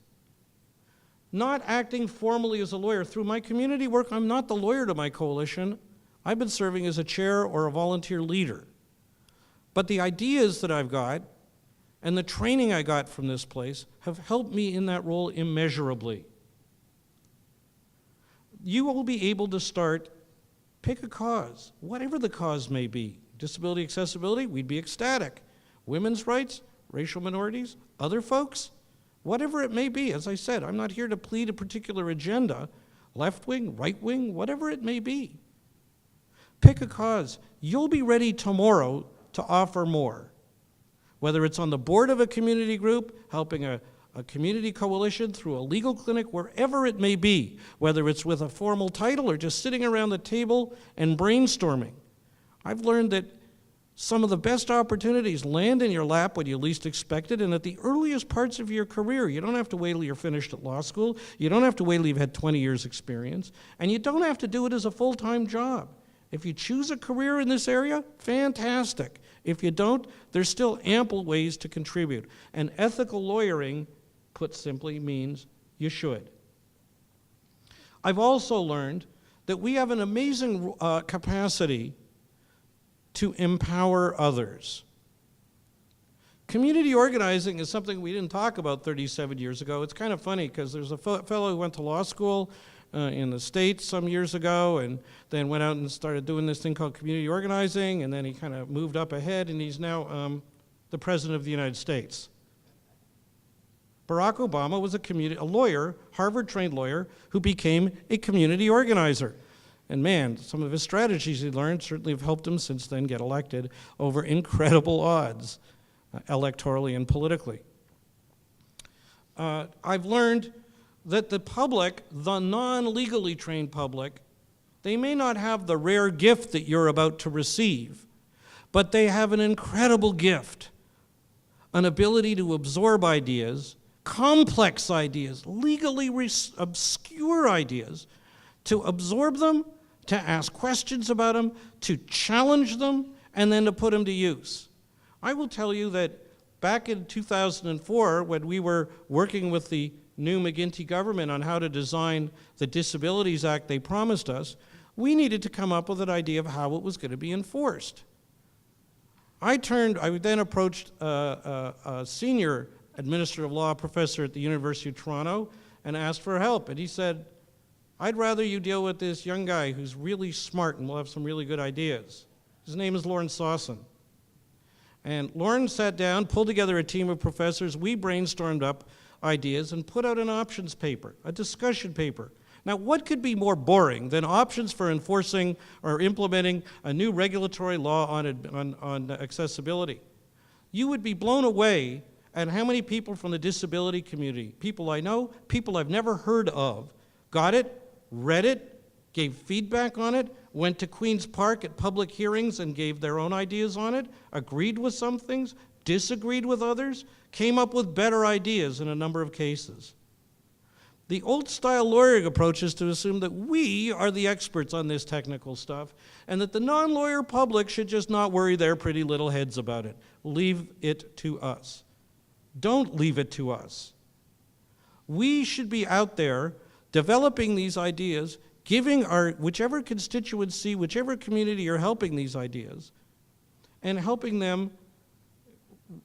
not acting formally as a lawyer. Through my community work, I'm not the lawyer to my coalition. I've been serving as a chair or a volunteer leader. But the ideas that I've got and the training I got from this place have helped me in that role immeasurably. You will be able to start, pick a cause, whatever the cause may be. Disability accessibility, we'd be ecstatic. Women's rights, racial minorities, other folks, whatever it may be. As I said, I'm not here to plead a particular agenda, left wing, right wing, whatever it may be. Pick a cause. You'll be ready tomorrow to offer more. Whether it's on the board of a community group, helping a community coalition through a legal clinic, wherever it may be, whether it's with a formal title or just sitting around the table and brainstorming. I've learned that some of the best opportunities land in your lap when you least expect it and at the earliest parts of your career. You don't have to wait till you're finished at law school. You don't have to wait till you've had 20 years experience. And you don't have to do it as a full-time job. If you choose a career in this area, fantastic. If you don't, there's still ample ways to contribute. And ethical lawyering, put simply, means you should. I've also learned that we have an amazing capacity to empower others. Community organizing is something we didn't talk about 37 years ago. It's kind of funny because there's a fellow who went to law school in the States some years ago and then went out and started doing this thing called community organizing, and then he kind of moved up ahead and he's now the President of the United States. Barack Obama was a lawyer, Harvard-trained lawyer, who became a community organizer. And man, some of his strategies he learned certainly have helped him since then get elected over incredible odds, electorally and politically. I've learned that the public, the non-legally trained public, they may not have the rare gift that you're about to receive, but they have an incredible gift, an ability to absorb ideas, complex ideas, legally obscure ideas, to absorb them, to ask questions about them, to challenge them, and then to put them to use. I will tell you that back in 2004, when we were working with the new McGuinty government on how to design the Disabilities Act they promised us, we needed to come up with an idea of how it was going to be enforced. I then approached a senior administrative law professor at the University of Toronto and asked for help, and he said, I'd rather you deal with this young guy who's really smart and will have some really good ideas. His name is Lawrence Sawson. And Lawrence sat down, pulled together a team of professors, we brainstormed up ideas and put out an options paper, a discussion paper. Now, what could be more boring than options for enforcing or implementing a new regulatory law on accessibility? You would be blown away at how many people from the disability community, people I know, people I've never heard of, got it, read it, gave feedback on it, went to Queen's Park at public hearings and gave their own ideas on it, agreed with some things, disagreed with others, came up with better ideas in a number of cases. The old-style lawyering approach is to assume that we are the experts on this technical stuff and that the non-lawyer public should just not worry their pretty little heads about it. Leave it to us. Don't leave it to us. We should be out there developing these ideas, giving our whichever constituency, whichever community are helping these ideas, and helping them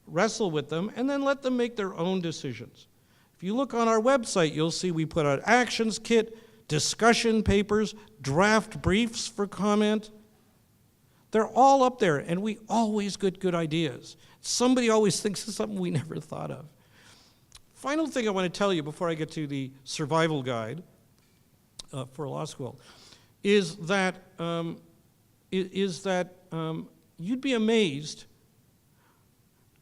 wrestle with them, and then let them make their own decisions. If you look on our website, you'll see we put out actions kit, discussion papers, draft briefs for comment. They're all up there, and we always get good ideas. Somebody always thinks of something we never thought of. Final thing I want to tell you before I get to the survival guide for law school is that you'd be amazed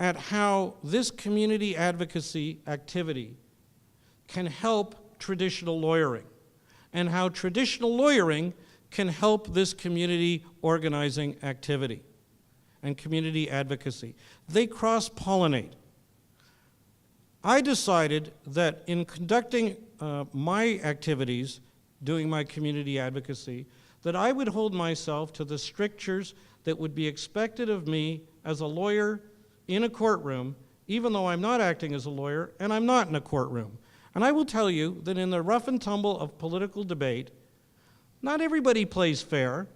at how this community advocacy activity can help traditional lawyering and how traditional lawyering can help this community organizing activity and community advocacy. They cross-pollinate. I decided that in conducting my activities, doing my community advocacy, that I would hold myself to the strictures that would be expected of me as a lawyer in a courtroom, even though I'm not acting as a lawyer and I'm not in a courtroom. And I will tell you that in the rough and tumble of political debate, not everybody plays fair,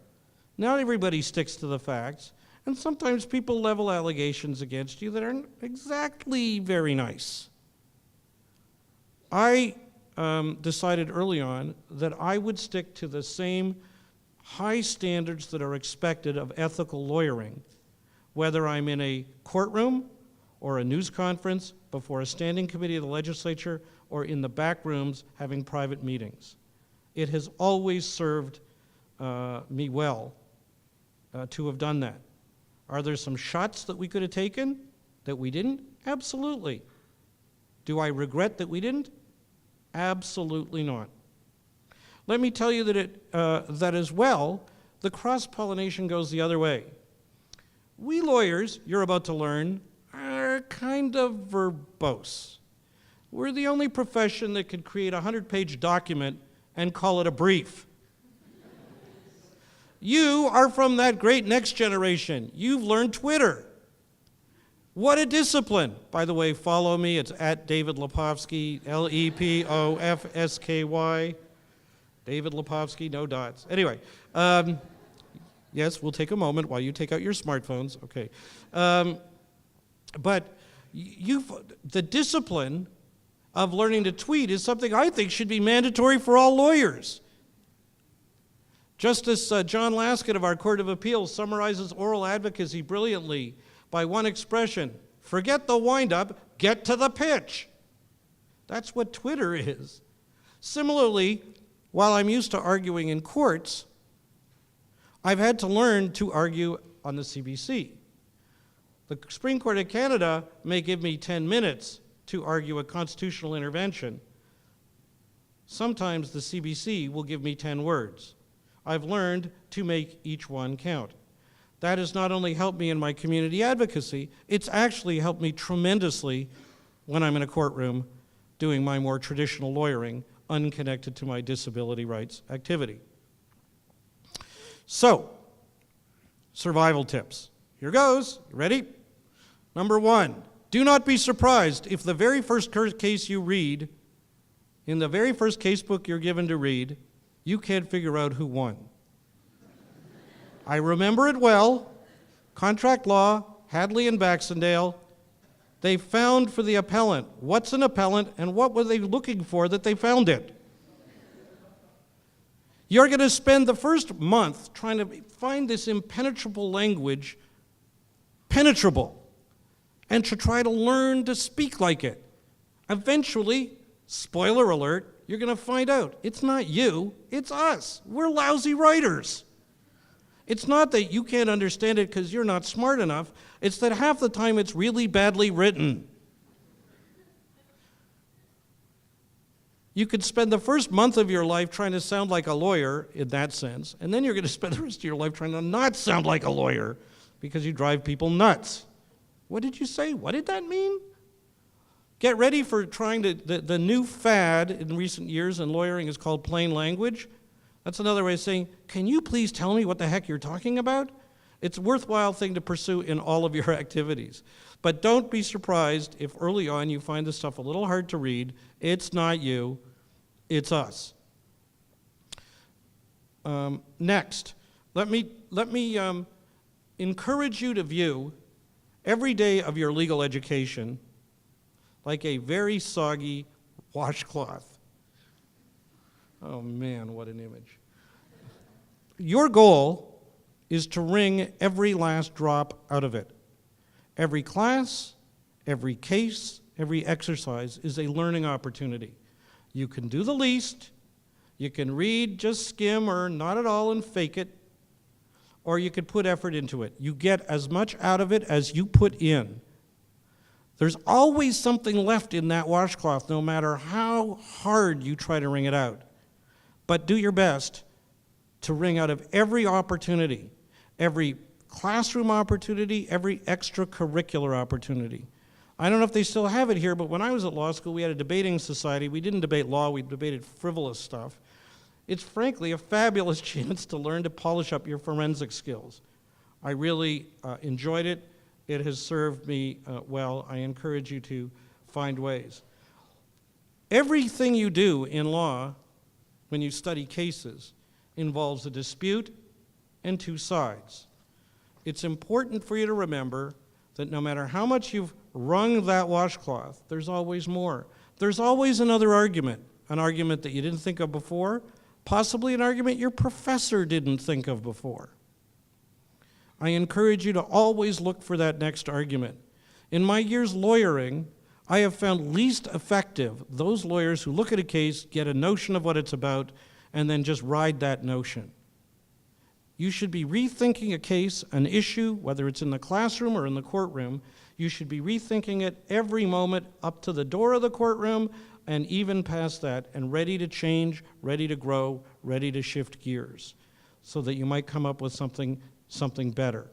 not everybody sticks to the facts, and sometimes people level allegations against you that aren't exactly very nice. I decided early on that I would stick to the same high standards that are expected of ethical lawyering, whether I'm in a courtroom or a news conference before a standing committee of the legislature or in the back rooms having private meetings. It has always served me well to have done that. Are there some shots that we could have taken that we didn't? Absolutely. Do I regret that we didn't? Absolutely not. Let me tell you that as well, the cross-pollination goes the other way. We lawyers, you're about to learn, are kind of verbose. We're the only profession that could create a 100-page document and call it a brief. You are from that great next generation. You've learned Twitter. What a discipline. By the way, follow me. It's at David Lepofsky, Lepofsky. David Lepofsky, no dots. Anyway, yes, we'll take a moment while you take out your smartphones. Okay. But the discipline of learning to tweet is something I think should be mandatory for all lawyers. Justice John Laskin of our Court of Appeals summarizes oral advocacy brilliantly by one expression: forget the wind-up, get to the pitch. That's what Twitter is. Similarly, while I'm used to arguing in courts, I've had to learn to argue on the CBC. The Supreme Court of Canada may give me 10 minutes to argue a constitutional intervention. Sometimes the CBC will give me 10 words. I've learned to make each one count. That has not only helped me in my community advocacy, it's actually helped me tremendously when I'm in a courtroom doing my more traditional lawyering, unconnected to my disability rights activity. So, survival tips. Here goes. You ready? Number 1, do not be surprised if the very first case you read, in the very first case book you're given to read, you can't figure out who won. I remember it well. Contract law, Hadley and Baxendale. They found for the appellant. What's an appellant, and what were they looking for that they found it? You're going to spend the first month trying to find this impenetrable language penetrable and to try to learn to speak like it. Eventually, spoiler alert, you're going to find out it's not you, it's us. We're lousy writers. It's not that you can't understand it because you're not smart enough. It's that half the time it's really badly written. You could spend the first month of your life trying to sound like a lawyer in that sense, and then you're going to spend the rest of your life trying to not sound like a lawyer because you drive people nuts. What did you say? What did that mean? Get ready for trying to, the new fad in recent years in lawyering is called plain language. That's another way of saying, can you please tell me what the heck you're talking about? It's a worthwhile thing to pursue in all of your activities. But don't be surprised if early on you find this stuff a little hard to read. It's not you, it's us. Next, let me encourage you to view every day of your legal education like a very soggy washcloth. Oh man, what an image. Your goal is to wring every last drop out of it. Every class, every case, every exercise is a learning opportunity. You can do the least, you can read, just skim, or not at all and fake it, or you could put effort into it. You get as much out of it as you put in. There's always something left in that washcloth, no matter how hard you try to wring it out. But do your best to wring out of every opportunity, every classroom opportunity, every extracurricular opportunity. I don't know if they still have it here, but when I was at law school, we had a debating society. We didn't debate law, we debated frivolous stuff. It's frankly a fabulous chance to learn to polish up your forensic skills. I really enjoyed it. It has served me well. I encourage you to find ways. Everything you do in law, when you study cases, involves a dispute and two sides. It's important for you to remember that no matter how much you've wrung that washcloth, there's always more. There's always another argument, an argument that you didn't think of before, possibly an argument your professor didn't think of before. I encourage you to always look for that next argument. In my years lawyering, I have found least effective those lawyers who look at a case, get a notion of what it's about, and then just ride that notion. You should be rethinking a case, an issue, whether it's in the classroom or in the courtroom. You should be rethinking it every moment up to the door of the courtroom and even past that, and ready to change, ready to grow, ready to shift gears so that you might come up with something better.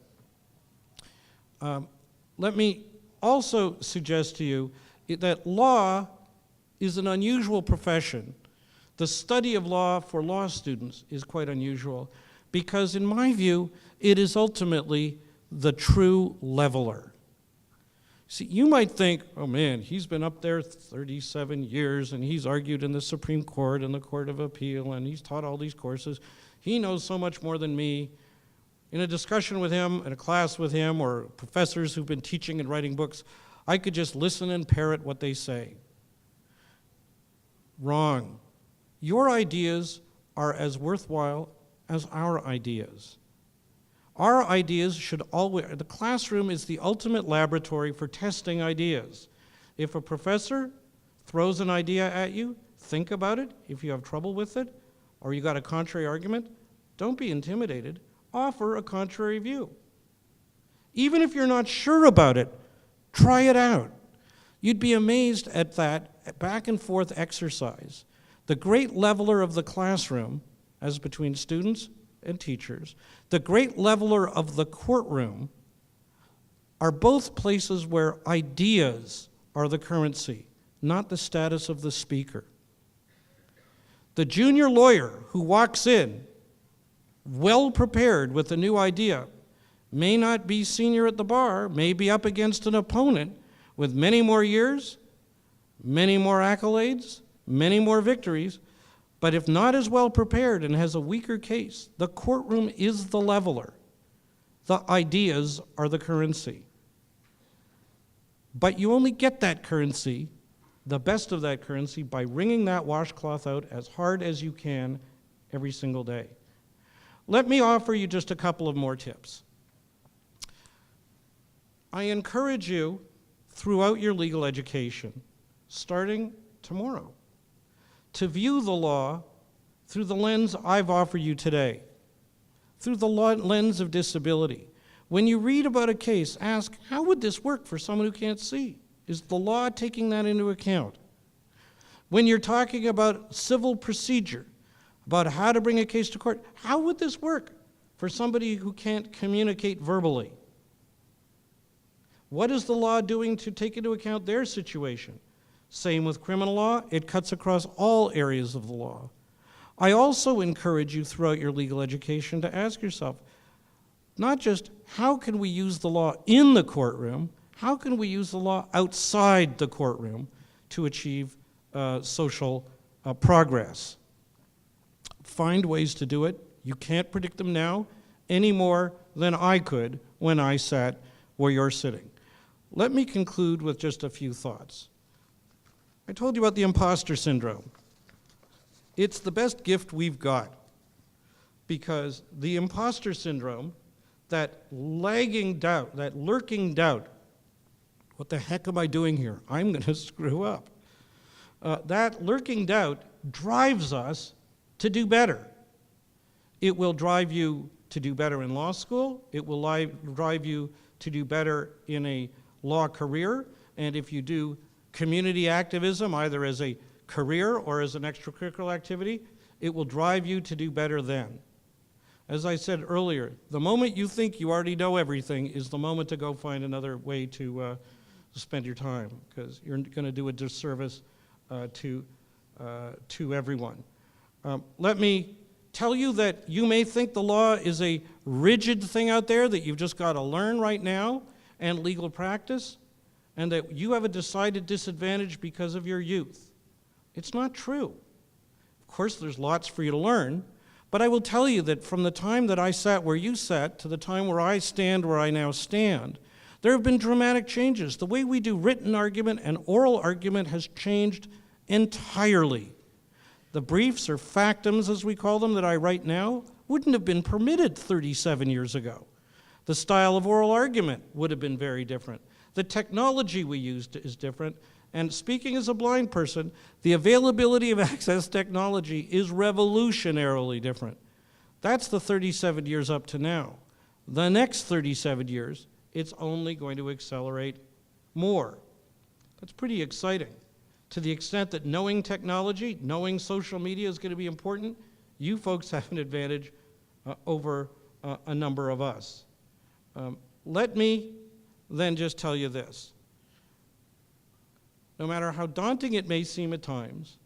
Let me also suggest to you that law is an unusual profession. The study of law for law students is quite unusual because, in my view, it is ultimately the true leveler. See, you might think, oh man, he's been up there 37 years and he's argued in the Supreme Court and the Court of Appeal and he's taught all these courses. He knows so much more than me. In a discussion with him, in a class with him, or professors who've been teaching and writing books, I could just listen and parrot what they say. Wrong. Your ideas are as worthwhile as our ideas. Our ideas should always, the classroom is the ultimate laboratory for testing ideas. If a professor throws an idea at you, think about it. If you have trouble with it, or you got a contrary argument, don't be intimidated. Offer a contrary view. Even if you're not sure about it, try it out. You'd be amazed at that back and forth exercise. The great leveler of the classroom, as between students and teachers, the great leveler of the courtroom are both places where ideas are the currency, not the status of the speaker. The junior lawyer who walks in well prepared with a new idea may not be senior at the bar, may be up against an opponent with many more years, many more accolades, many more victories, but if not as well prepared and has a weaker case, the courtroom is the leveler. The ideas are the currency. But you only get that currency, the best of that currency, by wringing that washcloth out as hard as you can every single day. Let me offer you just a couple of more tips. I encourage you throughout your legal education, starting tomorrow, to view the law through the lens I've offered you today, through the lens of disability. When you read about a case, ask, how would this work for someone who can't see? Is the law taking that into account? When you're talking about civil procedure, about how to bring a case to court, how would this work for somebody who can't communicate verbally? What is the law doing to take into account their situation? Same with criminal law, it cuts across all areas of the law. I also encourage you throughout your legal education to ask yourself, not just how can we use the law in the courtroom, how can we use the law outside the courtroom to achieve social progress? Find ways to do it. You can't predict them now any more than I could when I sat where you're sitting. Let me conclude with just a few thoughts. I told you about the imposter syndrome. It's the best gift we've got because the imposter syndrome, that lagging doubt, that lurking doubt, what the heck am I doing here? I'm going to screw up. That lurking doubt drives us to do better. It will drive you to do better in law school. It will drive you to do better in a law career. And if you do community activism, either as a career or as an extracurricular activity, it will drive you to do better then. As I said earlier, the moment you think you already know everything is the moment to go find another way to spend your time, because you're going to do a disservice to everyone. Let me tell you that you may think the law is a rigid thing out there that you've just got to learn right now and legal practice, and that you have a decided disadvantage because of your youth. It's not true. Of course, there's lots for you to learn, but I will tell you that from the time that I sat where you sat to the time where I stand where I now stand, there have been dramatic changes. The way we do written argument and oral argument has changed entirely. The briefs or factums, as we call them, that I write now wouldn't have been permitted 37 years ago. The style of oral argument would have been very different. The technology we used is different. And speaking as a blind person, the availability of access technology is revolutionarily different. That's the 37 years up to now. The next 37 years, it's only going to accelerate more. That's pretty exciting. To the extent that knowing technology, knowing social media is going to be important, you folks have an advantage over a number of us. Let me then just tell you this. No matter how daunting it may seem at times,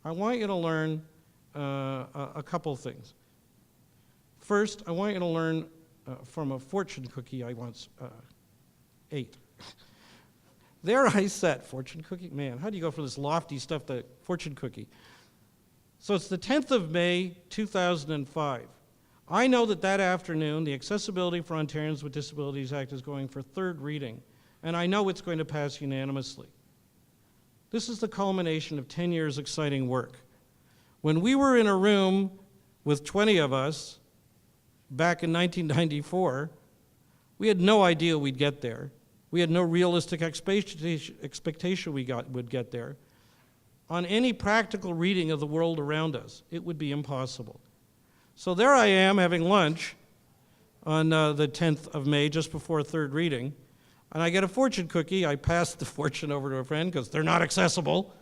I want you to learn a couple things. First, I want you to learn from a fortune cookie I once ate. There I sat, fortune cookie? Man, how do you go from this lofty stuff to fortune cookie? So it's the 10th of May, 2005. I know that afternoon, the Accessibility for Ontarians with Disabilities Act is going for third reading, and I know it's going to pass unanimously. This is the culmination of 10 years' exciting work. When we were in a room with 20 of us back in 1994, we had no idea we'd get there. We had no realistic expectation we would get there. On any practical reading of the world around us, it would be impossible. So there I am having lunch on the 10th of May, just before third reading, and I get a fortune cookie. I pass the fortune over to a friend because they're not accessible,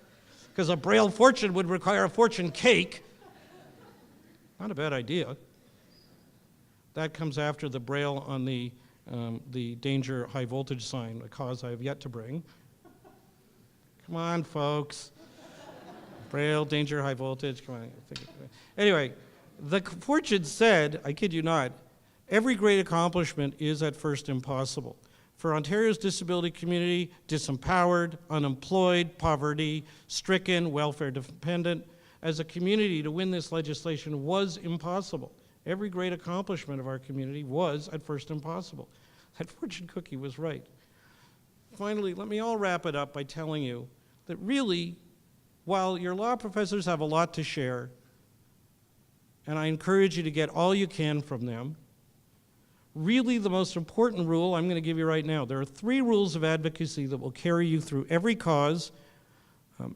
because a Braille fortune would require a fortune cake. Not a bad idea. That comes after the Braille on the danger high voltage sign, a cause I have yet to bring. Come on, folks. Braille, danger, high voltage, come on. Anyway, the fortune said, I kid you not, every great accomplishment is at first impossible. For Ontario's disability community, disempowered, unemployed, poverty-stricken, welfare-dependent, as a community to win this legislation was impossible. Every great accomplishment of our community was at first impossible. That fortune cookie was right. Finally, let me all wrap it up by telling you that really, while your law professors have a lot to share, and I encourage you to get all you can from them, really the most important rule I'm going to give you right now, there are 3 rules of advocacy that will carry you through every cause,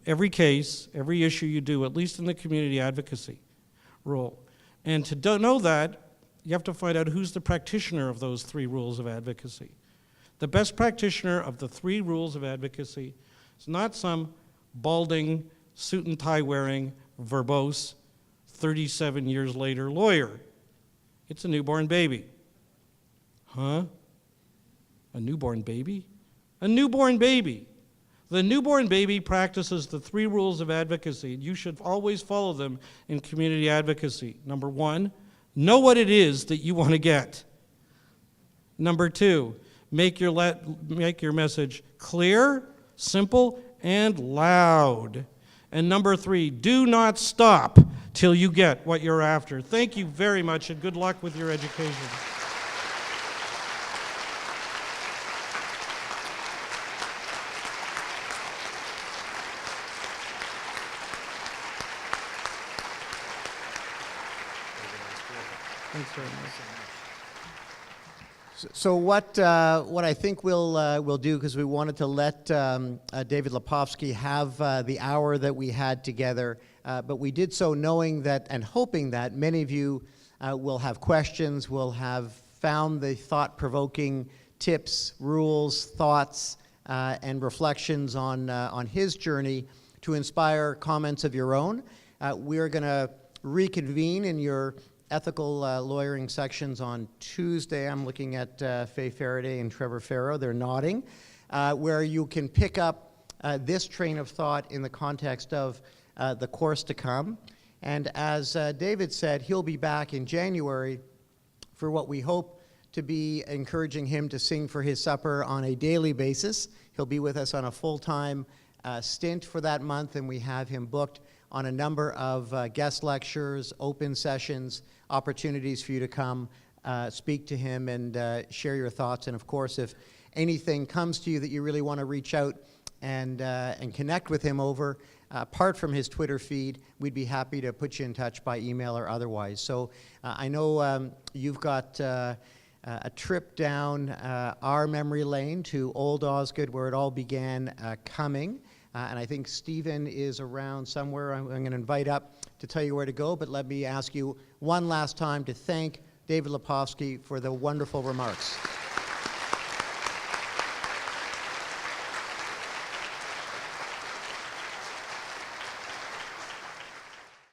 every case, every issue you do, at least in the community advocacy role. And to know that, you have to find out who's the practitioner of those 3 rules of advocacy. The best practitioner of the 3 rules of advocacy is not some balding, suit and tie wearing, verbose, 37 years later lawyer. It's a newborn baby. Huh? A newborn baby? A newborn baby. The newborn baby practices the 3 rules of advocacy. You should always follow them in community advocacy. Number 1, know what it is that you want to get. Number 2, make your message clear, simple, and loud. And number 3, do not stop till you get what you're after. Thank you very much, and good luck with your education. Thanks very much. So what I think we'll do, because we wanted to let David Lepofsky have the hour that we had together, but we did so knowing that and hoping that many of you will have questions, will have found the thought-provoking tips, rules, thoughts, and reflections on his journey to inspire comments of your own. We're going to reconvene in your ethical lawyering sections on Tuesday. I'm looking at Faye Faraday and Trevor Farrow. They're nodding, where you can pick up this train of thought in the context of the course to come. And as David said, he'll be back in January for what we hope to be encouraging him to sing for his supper on a daily basis. He'll be with us on a full-time stint for that month, and we have him booked on a number of guest lectures, open sessions, opportunities for you to come speak to him and share your thoughts. And of course, if anything comes to you that you really want to reach out and connect with him over, apart from his Twitter feed, we'd be happy to put you in touch by email or otherwise. So I know you've got a trip down our memory lane to Old Osgood, where it all began, coming. And I think Stephen is around somewhere. I'm going to invite up to tell you where to go, but let me ask you one last time to thank David Lepofsky for the wonderful remarks.